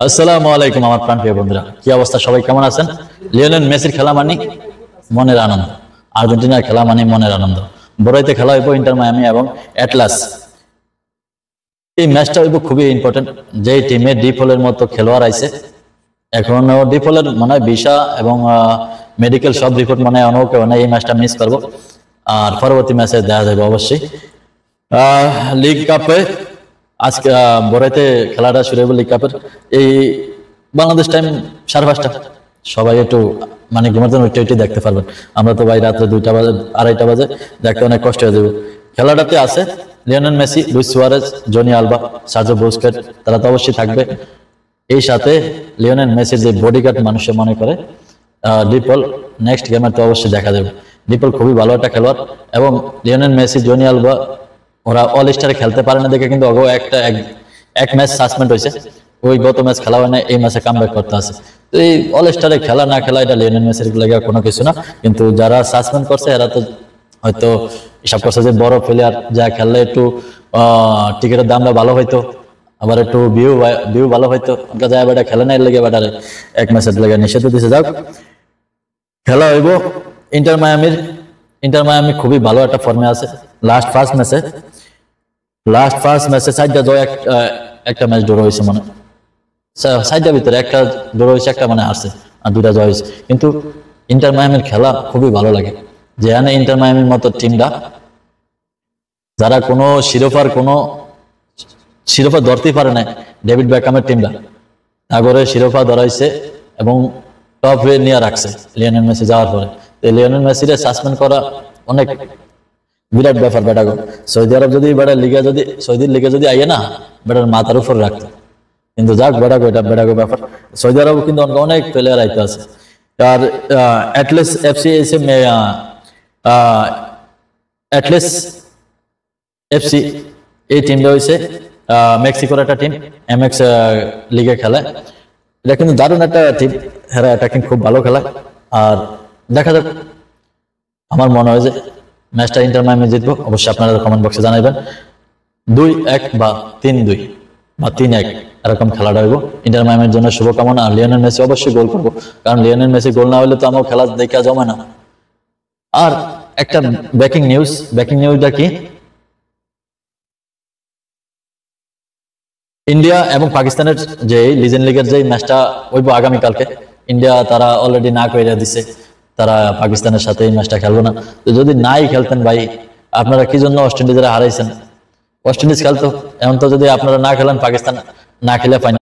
আসসালামু আলাইকুম আমার প্রাণপ্রিয় বন্ধুরা, কি অবস্থা? সবাই কেমন আছেন? লিওনেল মেসির খেলা মানে মনের আনন্দ, আর্জেন্টিনার খেলা মানে মনের আনন্দ। বড়াইতে খেলা হইব ইন্টার মায়ামি এবং অ্যাটলাস। এই ম্যাচটা হইব খুবই ইম্পর্টেন্ট। যে টিমে ডিপলের মতো খেলোয়াড় আইছে, এখনো ডিপলের মনে হয় ভিসা এবং মেডিকেল সব রিপোর্ট মনে হয় অনেকে এই ম্যাচটা মিস করবো। আর পরবর্তী ম্যাচে দেখা যাবে অবশ্যই। লিগ কাপে আজকে বড়াইতে খেলাটা শুরু হবে। লিগ কাপের এই বাংলাদেশ টাইম 5:30, সবাই একটু মানে ঘুমাতে উঠে দেখতে পারবেন। আমরা তো ভাই রাত্রে 2টা বাজে 2:30 বাজে দেখতে অনেক কষ্ট হয়ে যাবে। খেলাটাতে আছে লিওনেল মেসি, লুইস সুয়ারেজ, জনি আলবা, সার্জিও বুস্কেট, তারা তো অবশ্যই থাকবে। এই সাথে লিওনেল মেসির যে বডিগার্ড মানুষে মনে করে ডিপল, নেক্সট গেমে তো অবশ্যই দেখা যাবে। ডিপল খুবই ভালো একটা খেলোয়াড় এবং লিওনেল মেসি, জনি আলবা ওরা অল স্টারে খেলতে পারে না দেখে কিন্তু এক ম্যাচ সাসপেন্ড হয়েছে। ওই গত ম্যাচ খেলা হয় না, এই ম্যাচে কামব্যাক করতে আছে। তো এই অল স্টারে খেলা না খেলা এটা লিওনেল মেসির লাগে কোনো কিছু না, কিন্তু যারা সাসপেন্ড করছে এরা তো হয়তো হিসাব করছে যে বড় প্লেয়ার যা খেললে একটু টিকিটের দামটা ভালো হইতো, আবার একটু ভিউ ভালো হইতো, যায় বেটা খেলে না, এর লেগে বেটারে এক ম্যাচের লেগে নিষেধ দিছে। যাক, খেলা হইব ইন্টার মায়ামি খুবই ভালো একটা ফর্মে আছে। লাস্ট ফার্স্ট ম্যাচে 4টা জয়, একটা ম্যাচ ড্র হয়েছে, মানে 4টার ভিতরে একটা ড্র হয়েছে, একটা মানে হারছে, আর 2টা জয় হয়েছে। কিন্তু ইন্টার মায়ামির খেলা খুবই ভালো লাগে। যেখানে ইন্টার মায়ামির মতো টিমটা যারা কোনো শিরোপা ধরতেই পারে না, ডেভিড বেকহামের টিমটা আগরে শিরোপা ধরাইছে এবং টপ হয়ে নিয়ে রাখছে লিওনেল মেসি যাওয়ার পরে। লিওনেল মেসিরে সাসপেন্ড করা অনেক বিরাট ব্যাপার। বেটাগো সৌদি আরব যদি সৌদির লিগে যদি আইয়ে না, বেটার মাথার উপর রাখতো। কিন্তু যাক, এটা বেটাগো ব্যাপার। সৌদি আরব কিন্তু অনেক প্লেয়ার আইতে আছে। আর অ্যাটলাস এফসি এই টিমটা হয়েছে মেক্সিকোর একটা টিম, এমএক্স লিগে খেলে। এটা কিন্তু দারুণ একটা টিম, হেরা অ্যাটাকিং খুব ভালো খেলা। আর দেখা যাক, আমার মনে হয় যে ম্যাচটা ইন্টার মায়ামি জিতবো। অবশ্যই আপনারা কমেন্ট বক্সে জানাবেন 2-1 বা 3-2 বা 3-1 এরকম খেলাটা হইব। ইন্টার মায়ামির জন্য শুভকামনা। আর লিওনেল মেসি অবশ্যই গোল করবো, কারণ লিওনেল মেসি গোল না হলে তো আমার খেলা দেখা জমে না। আর একটা ব্রেকিং নিউজটা কি, ইন্ডিয়া এবং পাকিস্তানের যে লিজেন্ড লিগের যে ম্যাচটা হইব আগামীকালকে, ইন্ডিয়া তারা অলরেডি না কইরা দিছে, তারা পাকিস্তানের সাথে এই ম্যাচটা খেলবো না। তো যদি নাই খেলতেন ভাই, আপনারা কি জন্য ওয়েস্ট ইন্ডিজের হারাইছেন? ওয়েস্ট ইন্ডিজ খেলতো, এখন তো যদি আপনারা না খেলেন, পাকিস্তান না খেলে ফাইনাল